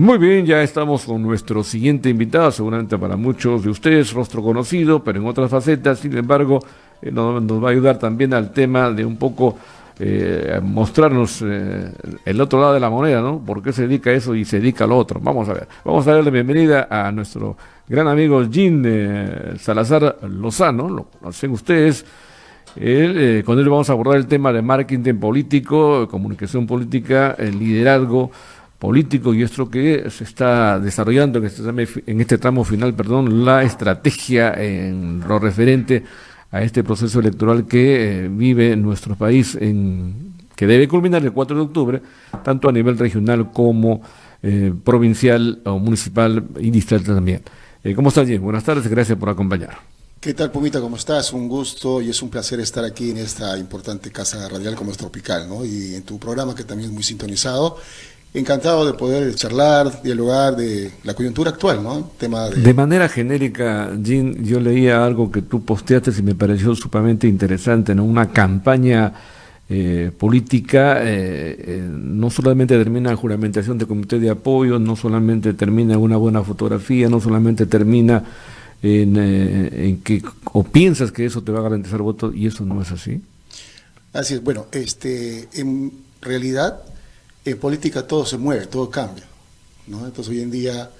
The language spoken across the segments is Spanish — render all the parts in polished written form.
Muy bien, ya estamos con nuestro siguiente invitado, seguramente para muchos de ustedes, rostro conocido, pero en otras facetas, sin embargo, nos va a ayudar también al tema de un poco mostrarnos el otro lado de la moneda, ¿no? ¿Por qué se dedica a eso y se dedica a lo otro? Vamos a ver. Vamos a darle la bienvenida a nuestro gran amigo Jean Salazar Lozano, lo conocen ustedes. Con él vamos a abordar el tema de marketing político, comunicación política, el liderazgo político y esto que se está desarrollando en este tramo final, perdón, la estrategia en lo referente a este proceso electoral que vive nuestro país, que debe culminar el 4 de octubre, tanto a nivel regional como provincial o municipal y distrital también. ¿Cómo estás, Jim? Buenas tardes, gracias por acompañar. ¿Qué tal, Pumita? ¿Cómo estás? Un gusto y es un placer estar aquí en esta importante casa radial como es Tropical, ¿no? Y en tu programa que también es muy sintonizado. Encantado de poder charlar, dialogar de la coyuntura actual, ¿no? De manera genérica, Jean, yo leía algo que tú posteaste y me pareció sumamente interesante, ¿no? Una campaña política no solamente termina en juramentación de comité de apoyo, no solamente termina en una buena fotografía, no solamente termina en que o piensas que eso te va a garantizar votos y eso no es así. Así es, bueno, en realidad en política todo se mueve, todo cambia, ¿no? Entonces hoy en día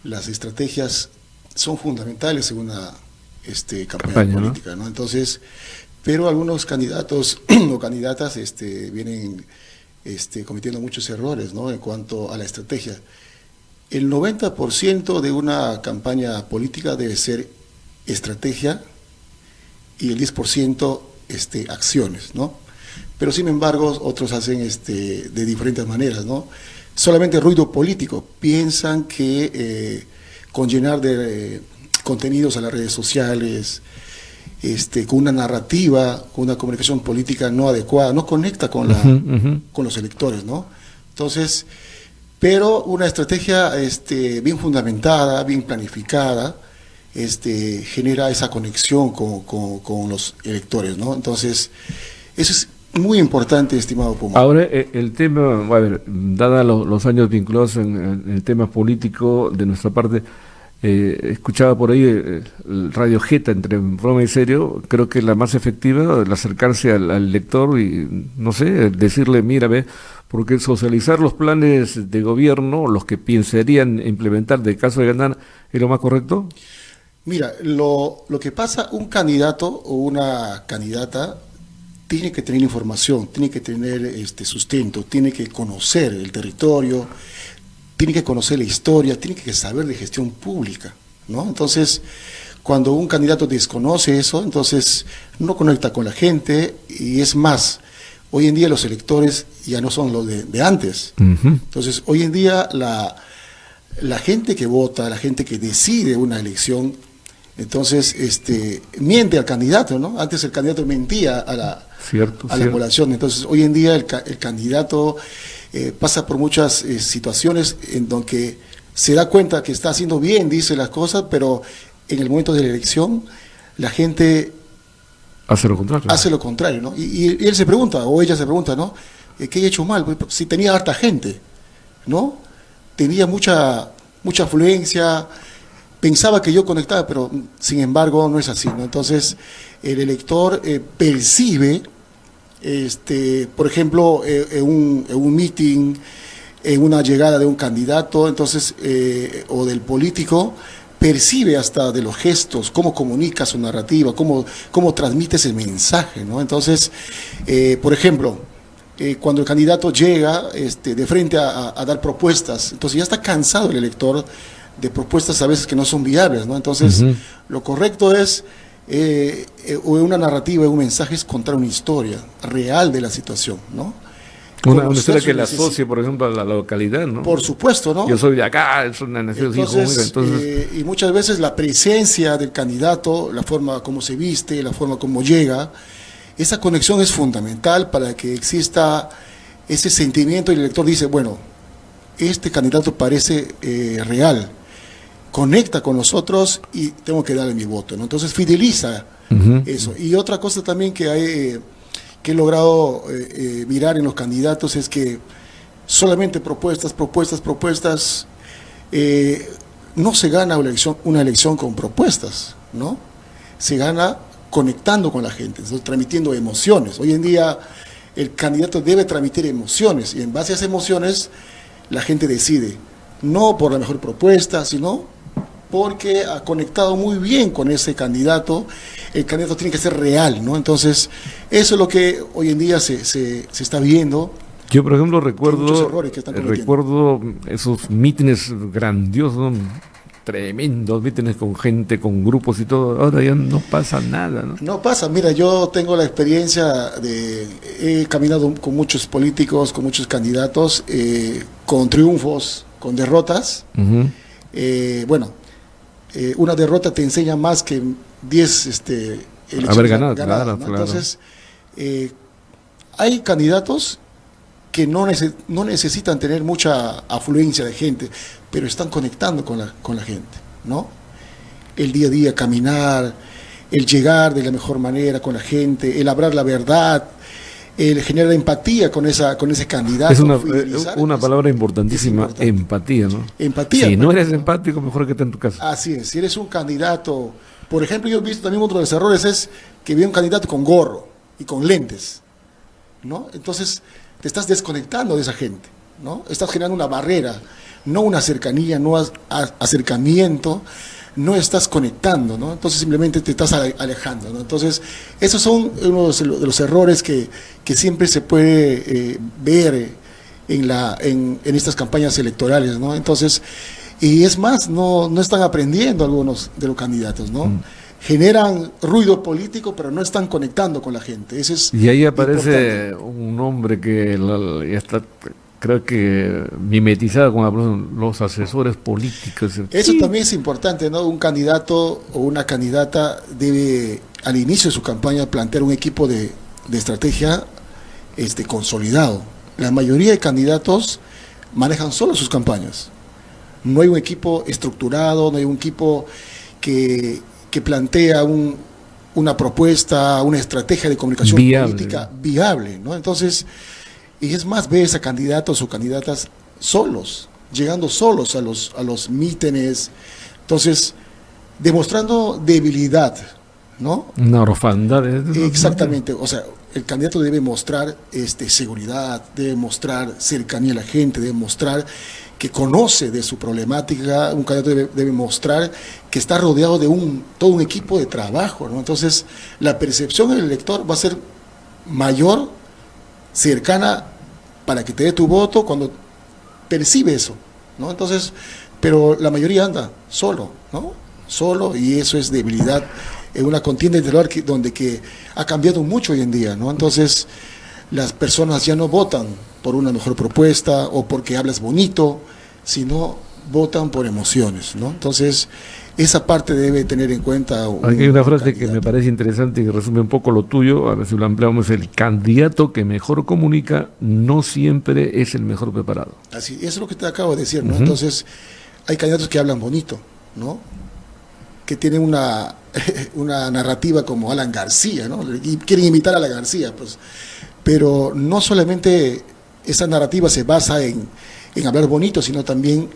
las estrategias son fundamentales en una campaña política, ¿no? Entonces, pero algunos candidatos o candidatas vienen cometiendo muchos errores, ¿no? En cuanto a la estrategia. El 90% de una campaña política debe ser estrategia y el 10% acciones, ¿no? Pero sin embargo otros hacen de diferentes maneras, ¿no? Solamente ruido político, piensan que con llenar de contenidos a las redes sociales, con una narrativa, con una comunicación política no adecuada, no conecta con con los electores, ¿no? Entonces, pero una estrategia bien fundamentada, bien planificada, genera esa conexión con los electores, ¿no? Entonces, eso es muy importante, estimado Puma. Ahora, el tema, a ver, dada los años vinculados en el tema político de nuestra parte, escuchaba por ahí el Radio Jeta, entre broma y serio, creo que la más efectiva, el acercarse al lector y, no sé, decirle, mira, ve, porque socializar los planes de gobierno, los que pensarían implementar de caso de ganar, ¿es lo más correcto? Mira, lo que pasa, un candidato o una candidata tiene que tener información, tiene que tener sustento, tiene que conocer el territorio, tiene que conocer la historia, tiene que saber de gestión pública, ¿no? Entonces, cuando un candidato desconoce eso, entonces no conecta con la gente y es más, hoy en día los electores ya no son los de antes. Entonces, hoy en día la gente que vota, la gente que decide una elección, entonces miente al candidato, ¿no? Antes el candidato mentía a la población. Entonces, hoy en día el candidato pasa por muchas situaciones en donde se da cuenta que está haciendo bien, dice las cosas, pero en el momento de la elección la gente hace lo contrario. Hace lo contrario, ¿no? Y él se pregunta, o ella se pregunta, ¿no? ¿Qué he hecho mal? Pues, si tenía harta gente, ¿no? Tenía mucha afluencia, pensaba que yo conectaba, pero sin embargo no es así, ¿no? Entonces, el elector percibe, por ejemplo, en un meeting, en una llegada de un candidato, entonces, o del político, percibe hasta de los gestos, cómo comunica su narrativa, cómo transmite ese mensaje, ¿no? Entonces, por ejemplo, cuando el candidato llega de frente a dar propuestas, entonces ya está cansado el elector de propuestas a veces que no son viables, ¿no? Entonces, lo correcto es, una narrativa, un mensaje es contar una historia real de la situación, ¿no? Una historia que la asocie, por ejemplo, a la localidad, ¿no? Por supuesto, ¿no? Yo soy de acá, es una nación entonces, y muchas veces la presencia del candidato, la forma como se viste, la forma como llega, esa conexión es fundamental para que exista ese sentimiento y el elector dice, bueno, este candidato parece real, conecta con nosotros y tengo que darle mi voto, ¿no? Entonces fideliza eso. Y otra cosa también que he logrado mirar en los candidatos es que solamente propuestas, no se gana una elección con propuestas, ¿no? Se gana conectando con la gente, transmitiendo emociones. Hoy en día el candidato debe transmitir emociones y en base a esas emociones la gente decide, no por la mejor propuesta, sino porque ha conectado muy bien con ese candidato. El candidato tiene que ser real, ¿no? Entonces, eso es lo que hoy en día se está viendo. Yo, por ejemplo, recuerdo esos mítines grandiosos, tremendos mítines con gente, con grupos y todo. Ahora ya no pasa nada, ¿no? No pasa. Mira, yo tengo la experiencia he caminado con muchos políticos, con muchos candidatos, con triunfos, con derrotas. Una derrota te enseña más que 10 elecciones haber ganado, ganadas, claro, ¿no? claro. Entonces, hay candidatos que no necesitan tener mucha afluencia de gente, pero están conectando con la gente, ¿no? El día a día, caminar, el llegar de la mejor manera con la gente, el hablar la verdad, el generar empatía con ese candidato. Es una palabra importantísima, empatía, ¿no? Empatía. Si no eres empático, mejor que estés en tu casa. Así es, si eres un candidato, por ejemplo, yo he visto también otro de los errores es que vi un candidato con gorro y con lentes, ¿no? Entonces te estás desconectando de esa gente, ¿no? Estás generando una barrera, no una cercanía, no acercamiento, no estás conectando, ¿no? Entonces simplemente te estás alejando, ¿no? Entonces esos son uno de los errores que siempre se puede ver en estas campañas electorales, ¿no? Entonces, y es más, no están aprendiendo algunos de los candidatos, ¿no? Generan ruido político, pero no están conectando con la gente. Ese es y ahí aparece importante. un hombre que ya está, creo que mimetizado con los asesores políticos. Eso también es importante, ¿no? Un candidato o una candidata debe, al inicio de su campaña, plantear un equipo de estrategia consolidado. La mayoría de candidatos manejan solo sus campañas. No hay un equipo estructurado, no hay un equipo que plantea una propuesta, una estrategia de comunicación política viable, ¿no? Entonces, y es más, ves a candidatos o candidatas solos, llegando solos a los mítines, entonces, demostrando debilidad, ¿no? Una orfandad. Exactamente, o sea, el candidato debe mostrar seguridad, debe mostrar cercanía a la gente, debe mostrar que conoce de su problemática. Un candidato debe mostrar que está rodeado de todo un equipo de trabajo, ¿no? Entonces, la percepción del elector va a ser mayor, cercana, para que te dé tu voto cuando percibe eso, ¿no? Entonces, pero la mayoría anda solo, ¿no? Solo, y eso es debilidad en una contienda interior donde ha cambiado mucho hoy en día, ¿no? Entonces, las personas ya no votan por una mejor propuesta o porque hablas bonito, sino votan por emociones, ¿no? Entonces, esa parte debe tener en cuenta. Aquí hay una frase que me parece interesante y que resume un poco lo tuyo, a ver si lo ampliamos: el candidato que mejor comunica no siempre es el mejor preparado. Así, eso es lo que te acabo de decir, ¿no? Entonces, hay candidatos que hablan bonito, ¿no? Que tienen una narrativa como Alan García, ¿no? Y quieren imitar a Alan García, pues. Pero no solamente esa narrativa se basa en hablar bonito, sino también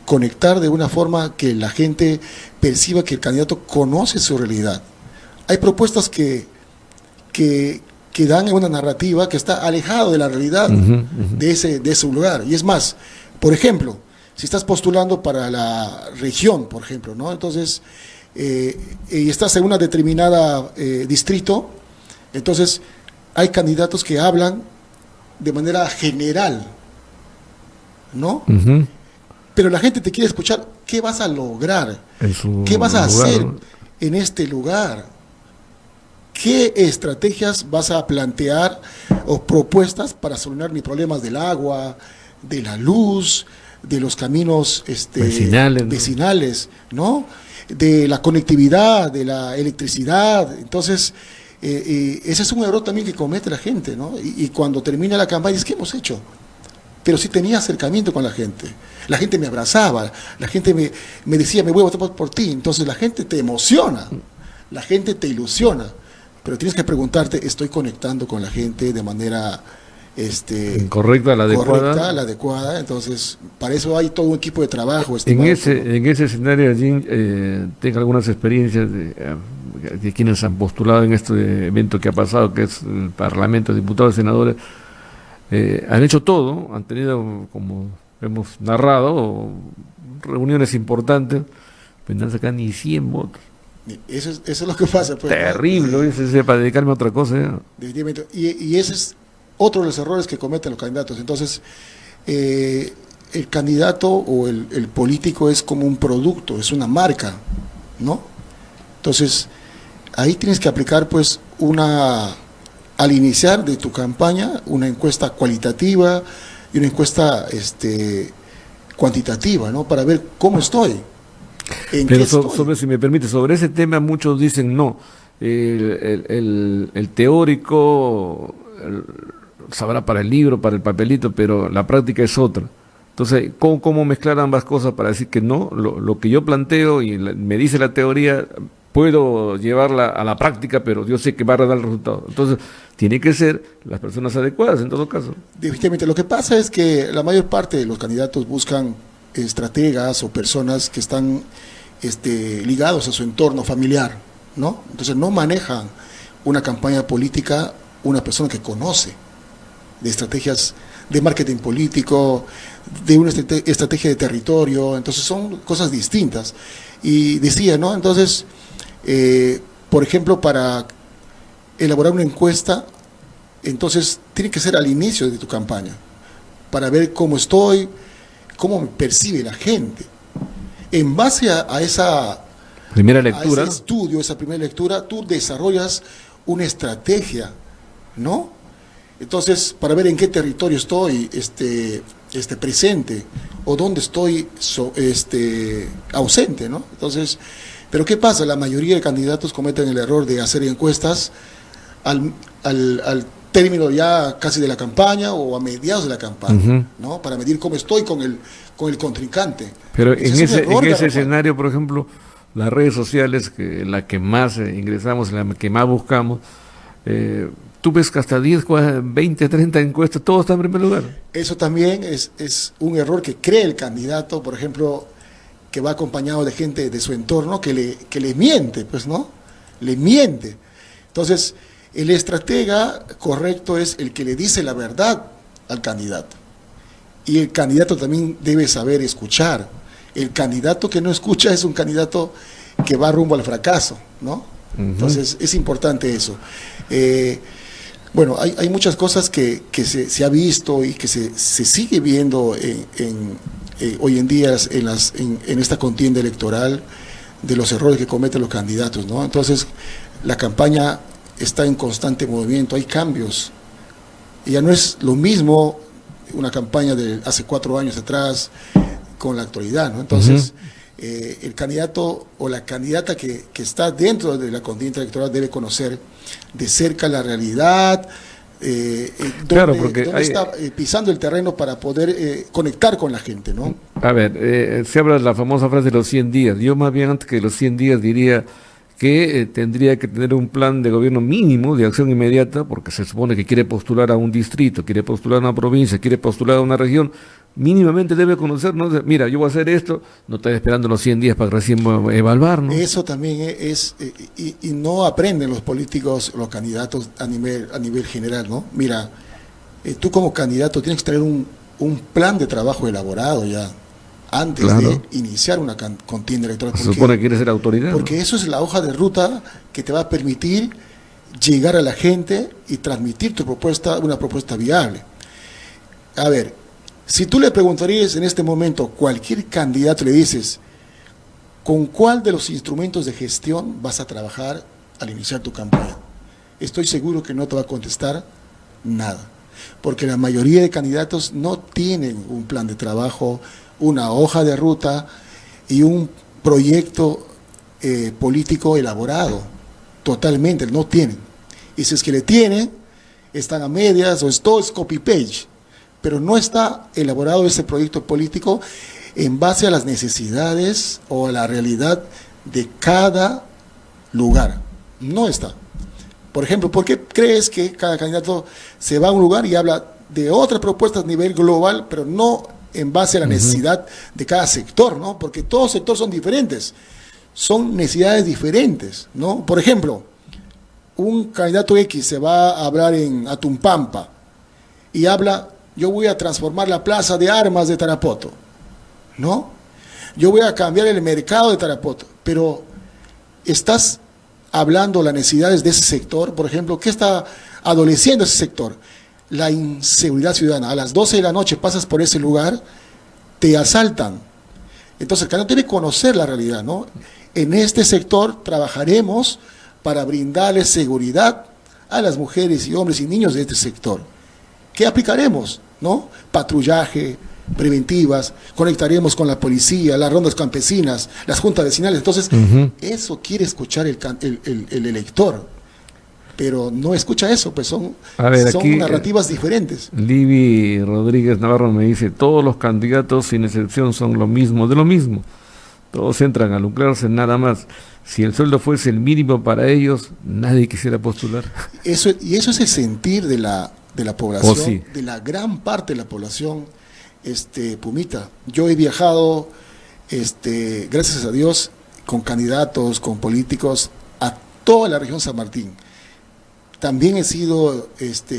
conectar de una forma que la gente perciba que el candidato conoce su realidad. Hay propuestas que dan en una narrativa que está alejado de la realidad de ese lugar. Y es más, por ejemplo, si estás postulando para la región, por ejemplo, ¿no? Entonces, y estás en una determinada distrito, entonces hay candidatos que hablan de manera general, ¿no? Pero la gente te quiere escuchar qué vas a lograr, qué vas a hacer en este lugar, qué estrategias vas a plantear o propuestas para solucionar mis problemas del agua, de la luz, de los caminos vecinales, ¿no? De la conectividad, de la electricidad. Entonces, ese es un error también que comete la gente, ¿no? Y cuando termina la campaña, ¿qué hemos hecho? Pero sí tenía acercamiento con la gente. La gente me abrazaba, la gente me decía, me voy a votar por ti. Entonces la gente te emociona, la gente te ilusiona. Pero tienes que preguntarte, ¿estoy conectando con la gente de manera correcta, la adecuada. Correcta, la adecuada. Entonces, para eso hay todo un equipo de trabajo. En ese escenario, allí, tengo algunas experiencias de quienes han postulado en este evento que ha pasado, que es el Parlamento, diputados y senadores. Han hecho todo, han tenido, como hemos narrado, reuniones importantes, pero no han sacado ni 100 votos. Eso es lo que pasa. Pues, terrible, ¿no? Para dedicarme a otra cosa. ¿Ya? Definitivamente. Y ese es otro de los errores que cometen los candidatos. Entonces, el candidato o el político es como un producto, es una marca, ¿no? Entonces, ahí tienes que aplicar, pues, al iniciar de tu campaña, una encuesta cualitativa y una encuesta cuantitativa, ¿no? Para ver cómo estoy. Pero si me permite, sobre ese tema muchos dicen no. El teórico sabrá para el libro, para el papelito, pero la práctica es otra. Entonces, ¿cómo mezclar ambas cosas para decir que no? Lo que yo planteo y me dice la teoría, puedo llevarla a la práctica, pero yo sé que va a dar el resultado. Entonces, tiene que ser las personas adecuadas en todo caso. Definitivamente. Lo que pasa es que la mayor parte de los candidatos buscan estrategas o personas que están ligados a su entorno familiar, ¿no? Entonces no manejan una campaña política una persona que conoce de estrategias de marketing político, de una estrategia de territorio. Entonces son cosas distintas. Y decía, ¿no? Entonces, por ejemplo, para elaborar una encuesta, entonces tiene que ser al inicio de tu campaña, para ver cómo estoy, cómo me percibe la gente. En base a esa primera lectura, a ese estudio, esa primera lectura, tú desarrollas una estrategia, ¿no? Entonces, para ver en qué territorio estoy presente o dónde estoy ausente, ¿no? Entonces, pero ¿qué pasa? La mayoría de candidatos cometen el error de hacer encuestas al término ya casi de la campaña o a mediados de la campaña, ¿no? Para medir cómo estoy con el contrincante. Pero en ese escenario, por ejemplo, las redes sociales, en la que más ingresamos, en la que más buscamos, tú ves que hasta 10, 20, 30 encuestas, todo está en primer lugar. Eso también es un error que cree el candidato, por ejemplo, que va acompañado de gente de su entorno que le miente, pues, ¿no? Le miente. Entonces, el estratega correcto es el que le dice la verdad al candidato. Y el candidato también debe saber escuchar. El candidato que no escucha es un candidato que va rumbo al fracaso, ¿no? Entonces, es importante eso. Bueno, hay muchas cosas que se ha visto y que se sigue viendo hoy en día en esta contienda electoral, de los errores que cometen los candidatos, ¿no? Entonces, la campaña está en constante movimiento, hay cambios. Y ya no es lo mismo una campaña de hace 4 años atrás con la actualidad, ¿no? Entonces, el candidato o la candidata que está dentro de la contienda electoral debe conocer de cerca la realidad, dónde está pisando el terreno para poder conectar con la gente, ¿no? A ver, se habla de la famosa frase de los 100 días. Yo más bien antes que los 100 días diría que tendría que tener un plan de gobierno mínimo de acción inmediata, porque se supone que quiere postular a un distrito, quiere postular a una provincia, quiere postular a una región, mínimamente debe conocer, ¿no? Mira, yo voy a hacer esto, no estoy esperando los 100 días para recién evaluar, ¿no? Eso también y no aprenden los políticos, los candidatos a nivel general, ¿no? Mira, tú como candidato tienes que tener un plan de trabajo elaborado ya, antes de iniciar una contienda electoral. Se supone que quieres ser autoridad. Porque eso es la hoja de ruta que te va a permitir llegar a la gente y transmitir tu propuesta, una propuesta viable. A ver, si tú le preguntarías en este momento a cualquier candidato, le dices, ¿con cuál de los instrumentos de gestión vas a trabajar al iniciar tu campaña? Estoy seguro que no te va a contestar nada, porque la mayoría de candidatos no tienen un plan de trabajo, una hoja de ruta y un proyecto político elaborado. Totalmente, no tienen. Y si es que le tienen, están a medias o todo es copy-page, pero no está elaborado ese proyecto político en base a las necesidades o a la realidad de cada lugar. No está. Por ejemplo, ¿por qué crees que cada candidato se va a un lugar y habla de otras propuestas a nivel global, pero no en base a la necesidad de cada sector, ¿no? Porque todos sectores son diferentes, son necesidades diferentes, ¿no? Por ejemplo, un candidato X se va a hablar en Atumpampa y habla, yo voy a transformar la plaza de armas de Tarapoto, ¿no? Yo voy a cambiar el mercado de Tarapoto, pero estás hablando las necesidades de ese sector, por ejemplo, ¿qué está adoleciendo ese sector? La inseguridad ciudadana. A las 12 de la noche pasas por ese lugar, te asaltan. Entonces el candidato debe conocer la realidad, ¿no? En este sector trabajaremos para brindarles seguridad a las mujeres y hombres y niños de este sector. ¿Qué aplicaremos? ¿No? Patrullaje, preventivas, conectaremos con la policía, las rondas campesinas, las juntas vecinales. Entonces, eso quiere escuchar el elector, pero no escucha eso, pues son aquí, narrativas diferentes. Libby Rodríguez Navarro me dice, todos los candidatos sin excepción son lo mismo de lo mismo, todos entran a lucrarse nada más. Si el sueldo fuese el mínimo para ellos, nadie quisiera postular. Eso es el sentir de la población, de la gran parte de la población, Pumita. Yo he viajado, gracias a Dios, con candidatos, con políticos, a toda la región San Martín. También he sido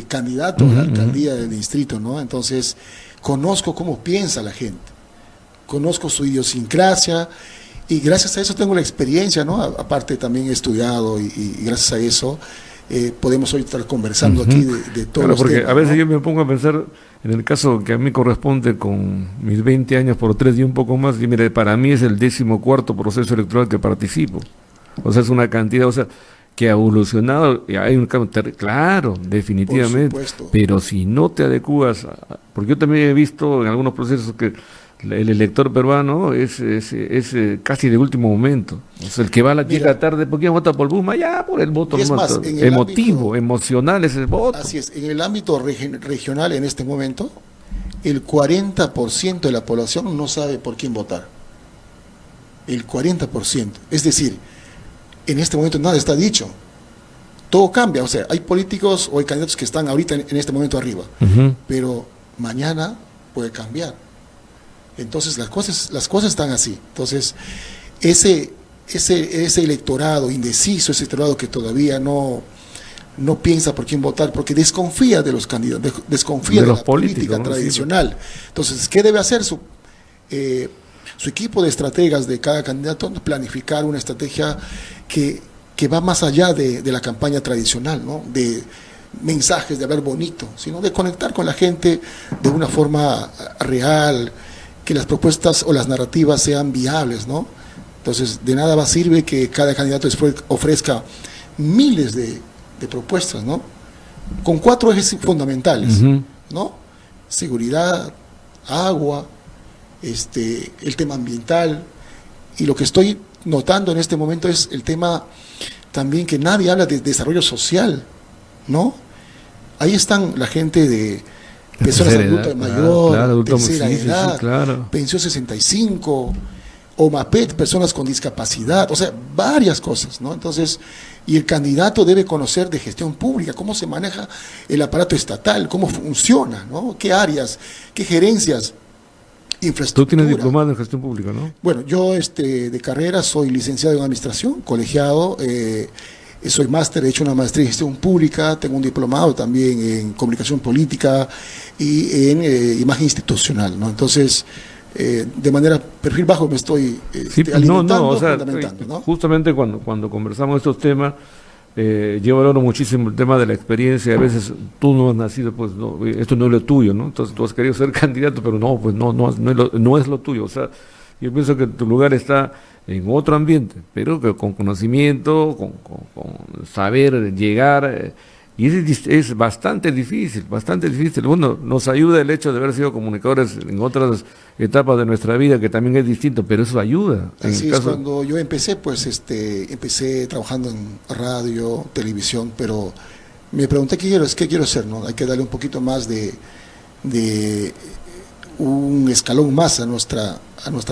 candidato a la alcaldía del distrito, ¿no? Entonces, conozco cómo piensa la gente, conozco su idiosincrasia, y gracias a eso tengo la experiencia, ¿no? Aparte también he estudiado y gracias a eso podemos hoy estar conversando aquí de todos los porque temas, a veces, ¿no? Yo me pongo a pensar en el caso que a mí corresponde con mis 20 años por 3 y un poco más, y mire, para mí es el 14º proceso electoral que participo, o sea, es una cantidad, o sea, que ha evolucionado, hay un cambio, claro, definitivamente, pero si no te adecuas, porque yo también he visto en algunos procesos que el elector peruano es casi de último momento, o sea, el que va a la llega tarde, ¿por qué vota por Buma? Ya, por el voto más, emotivo, emocional es el voto. Así es, en el ámbito regional en este momento, el 40% de la población no sabe por quién votar, el 40%, es decir, en este momento nada está dicho, todo cambia, o sea, hay políticos o hay candidatos que están ahorita en este momento arriba, pero mañana puede cambiar. Entonces las cosas están así. Entonces ese electorado indeciso, ese electorado que todavía no piensa por quién votar, porque desconfía de los candidatos, desconfía de la política tradicional. Sí. Entonces, ¿qué debe hacer su equipo de estrategas de cada candidato? Planificar una estrategia que va más allá de la campaña tradicional, ¿no? De mensajes, de hablar bonito, sino de conectar con la gente de una forma real, que las propuestas o las narrativas sean viables, ¿no? Entonces, de nada sirve que cada candidato ofrezca miles de propuestas, ¿no? Con 4 ejes fundamentales, ¿no? Seguridad, agua, el tema ambiental, y lo que estoy notando en este momento es el tema también que nadie habla de desarrollo social, ¿no? Ahí están la gente de personas adultas mayor, tercera edad, pensión 65, OMAPET, personas con discapacidad, o sea, varias cosas, ¿no? Entonces, y el candidato debe conocer de gestión pública, cómo se maneja el aparato estatal, cómo funciona, ¿no? Qué áreas, qué gerencias, infraestructura. Tú tienes diplomado en gestión pública, ¿no? Bueno, yo de carrera soy licenciado en administración, colegiado, soy máster, he hecho una maestría en gestión pública, tengo un diplomado también en comunicación política y en imagen institucional, ¿no? Entonces, de manera perfil bajo me estoy alimentando, o sea, fundamentando, ¿no? Justamente cuando conversamos estos temas, yo valoro muchísimo el tema de la experiencia. A veces tú no has nacido, pues no, esto no es lo tuyo, ¿no? Entonces tú has querido ser candidato, pero no, pues no es lo tuyo. O sea, yo pienso que tu lugar está en otro ambiente, pero que con conocimiento, con saber llegar, y es bastante difícil, bastante difícil. Bueno, nos ayuda el hecho de haber sido comunicadores en otras etapas de nuestra vida, que también es distinto, pero eso ayuda. Así es, cuando yo empecé, pues empecé trabajando en radio, televisión, pero me pregunté qué quiero hacer, ¿no? Hay que darle un poquito más de un escalón más a nuestra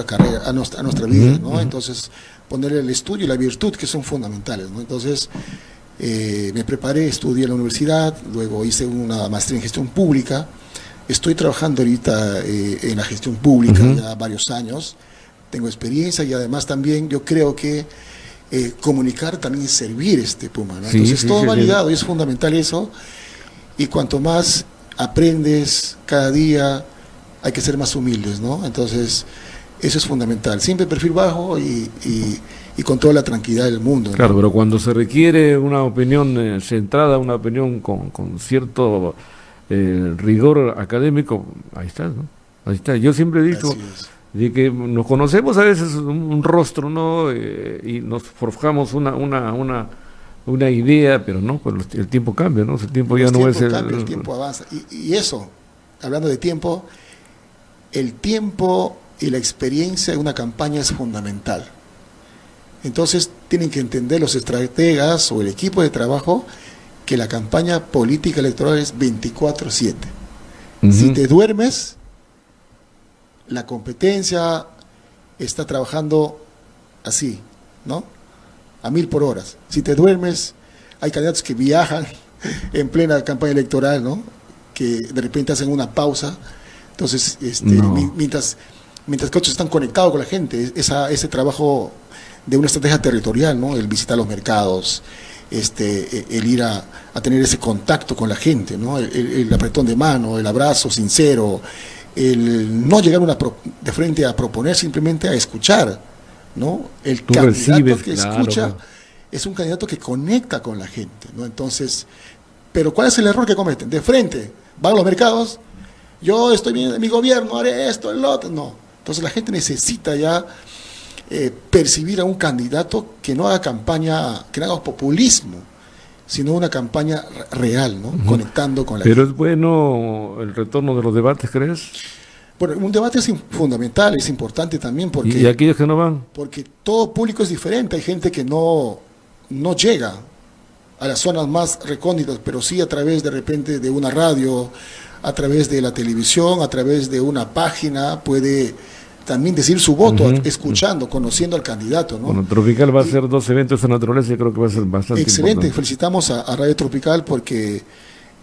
carrera, a nuestra vida, ¿no? Entonces, ponerle el estudio y la virtud, que son fundamentales, ¿no? Entonces, me preparé, estudié en la universidad, luego hice una maestría en gestión pública, Estoy trabajando ahorita en la gestión pública ya varios años, tengo experiencia y además también yo creo que comunicar también es servir, Puma, ¿no? Sí, Entonces sí, todo sí, va sí. ligado y es fundamental eso, y cuanto más aprendes cada día hay que ser más humildes, ¿no? Entonces eso es fundamental, siempre perfil bajo y con toda la tranquilidad del mundo, ¿no? Claro, pero cuando se requiere una opinión centrada, una opinión con cierto rigor académico, ahí está, ¿no? Ahí está. Yo siempre he dicho Así es. de que nos conocemos a veces un rostro, ¿no? Y nos forjamos una idea, pero no, pues el tiempo cambia, ¿no? El tiempo ya Los no es tiempos cambian, el tiempo avanza. Y eso, hablando de tiempo, el tiempo y la experiencia de una campaña es fundamental. Entonces tienen que entender los estrategas o el equipo de trabajo que la campaña política electoral es 24/7. Si te duermes, la competencia está trabajando así, ¿no? A 1000 por hora. Si te duermes, hay candidatos que viajan en plena campaña electoral, ¿no? Que de repente hacen una pausa. Entonces, mientras que otros están conectados con la gente, ese trabajo de una estrategia territorial, ¿no? El visitar los mercados, el ir a tener ese contacto con la gente, ¿no? El apretón de mano, el abrazo sincero, el no llegar de frente a proponer, simplemente a escuchar, ¿no? El Tú candidato recibes, que claro, escucha claro. es un candidato que conecta con la gente, ¿no? Entonces, pero ¿cuál es el error que cometen? De frente, van a los mercados, yo estoy bien en mi gobierno, haré esto, el otro, no. Entonces la gente necesita ya percibir a un candidato que no haga campaña, que no haga populismo, sino una campaña real, ¿no? Conectando con la Pero gente. es bueno el retorno de los debates, ¿crees? Bueno, un debate es fundamental, es importante también Y aquellos que no van. porque todo público es diferente. Hay gente que no llega a las zonas más recónditas, pero sí a través de repente de una radio, a través de la televisión, a través de una página, puede también decir su voto, escuchando, conociendo al candidato, ¿no? Bueno, Tropical va a hacer 2 eventos de naturaleza y creo que va a ser bastante Excelente, importante. felicitamos a Radio Tropical porque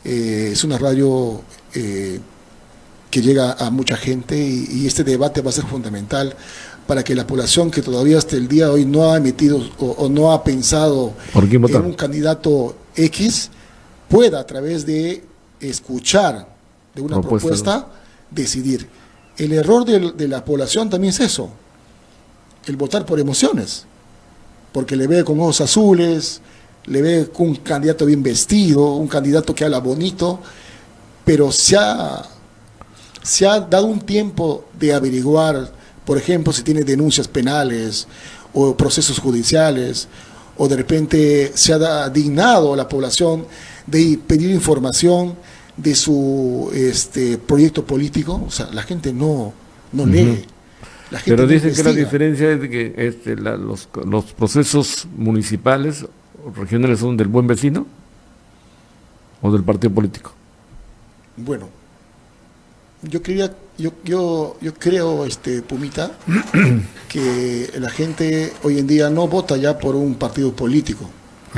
es una radio que llega a mucha gente y este debate va a ser fundamental para que la población que todavía hasta el día de hoy no ha emitido o no ha pensado ¿Por quién votar? en un candidato X pueda a través de escuchar de una propuesta decidir. El error de la población también es eso, el votar por emociones, porque le ve con ojos azules, le ve con un candidato bien vestido, un candidato que habla bonito, pero se ha dado un tiempo de averiguar, por ejemplo, si tiene denuncias penales o procesos judiciales, o de repente se ha dignado a la población de pedir información de su proyecto político. O sea, la gente no lee. La gente Pero no dicen que la investiga. diferencia es de que los procesos municipales o regionales son del buen vecino o del partido político. Bueno, yo creo, Pumita, que la gente hoy en día no vota ya por un partido político,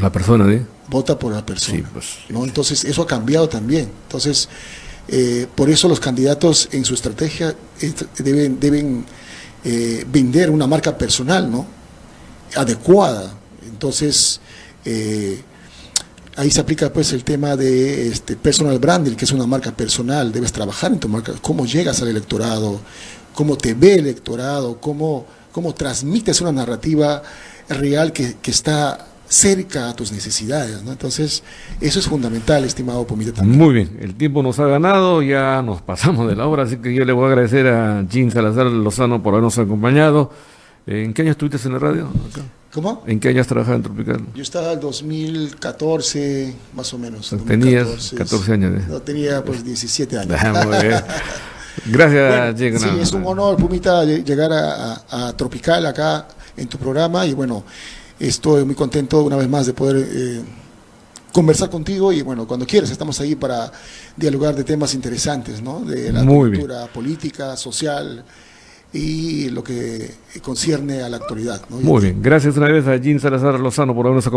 La persona, ¿eh? vota por la persona, Sí, pues. ¿no? Entonces eso ha cambiado también. Entonces, por eso los candidatos en su estrategia deben vender una marca personal, ¿no? Adecuada. Entonces, ahí se aplica pues el tema de personal branding, que es una marca personal. Debes trabajar en tu marca, cómo llegas al electorado, cómo te ve el electorado, cómo transmites una narrativa real que está cerca a tus necesidades, ¿no? Entonces, eso es fundamental, estimado Pumita, también. Muy bien, el tiempo nos ha ganado, ya nos pasamos de la hora, así que yo le voy a agradecer a Jean Salazar Lozano por habernos acompañado. ¿En qué año estuviste en la radio? Acá? ¿Cómo? ¿En qué año has trabajado en Tropical? Yo estaba en 2014, más o menos. O sea, tenías 2014, 14 años. No, tenía pues 17 años. Muy bien. Gracias, Bueno, Jean. sí, es un honor, Pumita, llegar a Tropical acá en tu programa y bueno, estoy muy contento una vez más de poder conversar contigo y bueno, cuando quieras estamos ahí para dialogar de temas interesantes, ¿no? De la cultura política, social y lo que concierne a la actualidad, ¿no? Muy bien, gracias una vez a Jean Salazar Lozano por habernos acompañado.